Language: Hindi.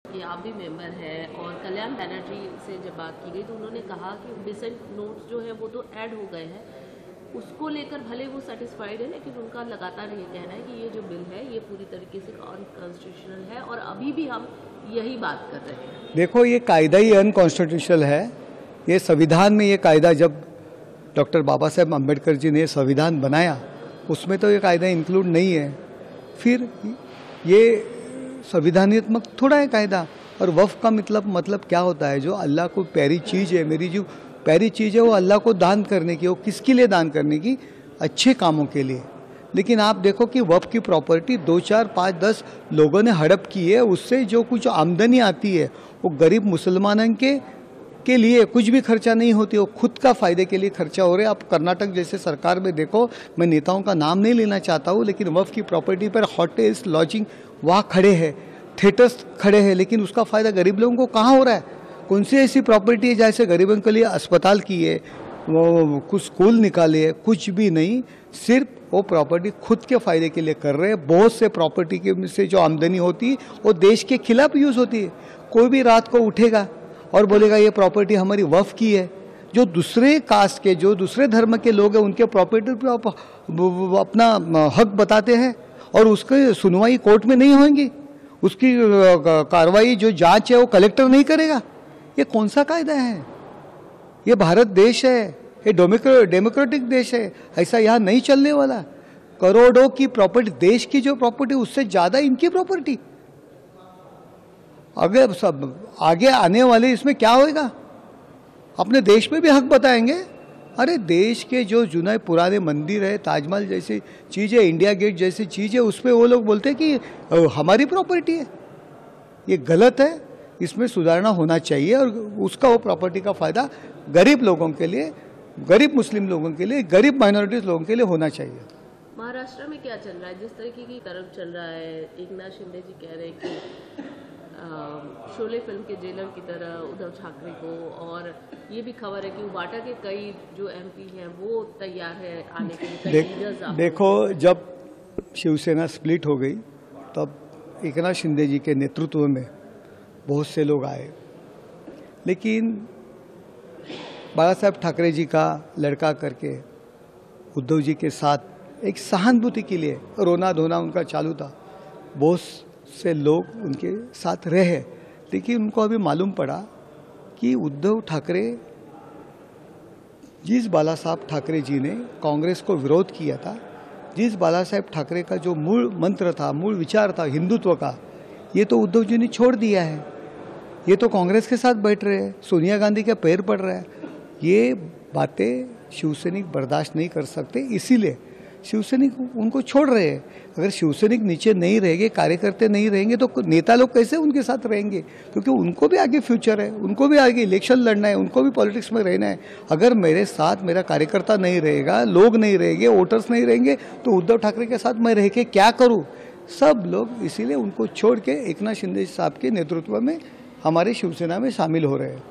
कि आप भी मेंबर हैं और कल्याण बैनर्जी से जब बात की गई तो उन्होंने कहा कि डिसेंट नोट्स जो है वो तो ऐड हो गए हैं, उसको लेकर भले वो सेटिस्फाइड है, लेकिन उनका लगातार ये कहना है कि ये जो बिल है ये पूरी तरीके से अनकॉन्स्टिट्यूशनल है और अभी भी हम यही बात कर रहे हैं। देखो, ये कायदा ही अनकॉन्स्टिट्यूशनल है। ये संविधान में ये कायदा जब डॉक्टर बाबा साहेब अम्बेडकर जी ने संविधान बनाया उसमें तो ये कायदा इंक्लूड नहीं है। फिर ये संविधानात्मक थोड़ा है कायदा। और वफ़ का मतलब क्या होता है? जो अल्लाह को प्यारी चीज़ है, मेरी जो प्यारी चीज़ है वो अल्लाह को दान करने की। वो किसके लिए दान करने की? अच्छे कामों के लिए। लेकिन आप देखो कि वफ़ की प्रॉपर्टी 2, 4, 5, 10 लोगों ने हड़प की है। उससे जो कुछ आमदनी आती है वो गरीब मुसलमानों के लिए कुछ भी खर्चा नहीं होती, वो खुद का फ़ायदे के लिए खर्चा हो रहे हैं। आप कर्नाटक जैसे सरकार में देखो, मैं नेताओं का नाम नहीं लेना चाहता हूँ, लेकिन वफ़ की प्रॉपर्टी पर होटल्स, लॉजिंग वहाँ खड़े हैं, थिएटर्स खड़े हैं, लेकिन उसका फ़ायदा गरीब लोगों को कहाँ हो रहा है? कौन सी ऐसी प्रॉपर्टी है जैसे गरीबों के लिए अस्पताल की है, वो कुछ स्कूल निकाले है? कुछ भी नहीं। सिर्फ वो प्रॉपर्टी खुद के फ़ायदे के लिए कर रहे हैं। बहुत से प्रॉपर्टी के से जो आमदनी होती है वो देश के खिलाफ यूज़ होती है। कोई भी रात को उठेगा और बोलेगा ये प्रॉपर्टी हमारी वफ़ की है। जो दूसरे कास्ट के, जो दूसरे धर्म के लोग हैं, उनके प्रॉपर्टी पर अपना हक बताते हैं और उसकी सुनवाई कोर्ट में नहीं होगी। उसकी कार्रवाई, जो जांच है वो कलेक्टर नहीं करेगा। ये कौन सा कायदा है? ये भारत देश है, ये डेमोक्रेटिक देश है। ऐसा यहाँ नहीं चलने वाला। करोड़ों की प्रॉपर्टी, देश की जो प्रॉपर्टी उससे ज़्यादा इनकी प्रॉपर्टी। अगर सब आगे आने वाले इसमें क्या होएगा? अपने देश में भी हक बताएंगे। अरे देश के जो जुने पुराने मंदिर है, ताजमहल जैसी चीज़ है, इंडिया गेट जैसी चीज़ है, उस पर वो लोग बोलते हैं कि हमारी प्रॉपर्टी है। ये गलत है। इसमें सुधारना होना चाहिए और उसका वो प्रॉपर्टी का फ़ायदा गरीब लोगों के लिए, गरीब मुस्लिम लोगों के लिए, गरीब माइनॉरिटीज़ लोगों के लिए होना चाहिए। महाराष्ट्र में क्या चल रहा है? जिस तरीके की तरफ चल रहा है, एकनाथ शिंदे जी कह रहे हैं कि शोले फिल्म के जेलर की तरह उद्धव ठाकरे को, और ये भी खबर है कि वाटा के कई जो एमपी हैं वो तैयार है आने के लिए। देखो, जब शिवसेना स्प्लिट हो गई तब एकनाथ शिंदे जी के नेतृत्व में बहुत से लोग आए, लेकिन बाला साहब ठाकरे जी का लड़का करके उद्धव जी के साथ एक सहानुभूति के लिए रोना धोना उनका चालू था। बहुत से लोग उनके साथ रहे, लेकिन उनको अभी मालूम पड़ा कि उद्धव ठाकरे, जिस बाला साहब ठाकरे जी ने कांग्रेस को विरोध किया था, जिस बाला साहब ठाकरे का जो मूल मंत्र था, मूल विचार था हिंदुत्व का, ये तो उद्धव जी ने छोड़ दिया है। ये तो कांग्रेस के साथ बैठ रहे हैं, सोनिया गांधी के पैर पड़ रहा है। ये बातें शिवसैनिक बर्दाश्त नहीं कर सकते, इसीलिए शिवसैनिक उनको छोड़ रहे हैं। अगर शिवसैनिक नीचे नहीं रहेंगे, कार्यकर्ता नहीं रहेंगे, तो नेता लोग कैसे उनके साथ रहेंगे? क्योंकि उनको भी आगे फ्यूचर है, उनको भी आगे इलेक्शन लड़ना है, उनको भी पॉलिटिक्स में रहना है। अगर मेरे साथ मेरा कार्यकर्ता नहीं रहेगा, लोग नहीं रहेंगे, वोटर्स नहीं रहेंगे, तो उद्धव ठाकरे के साथ मैं रह के क्या करूँ? सब लोग इसीलिए उनको छोड़ के एकनाथ शिंदे साहब के नेतृत्व में हमारे शिवसेना में शामिल हो रहे हैं।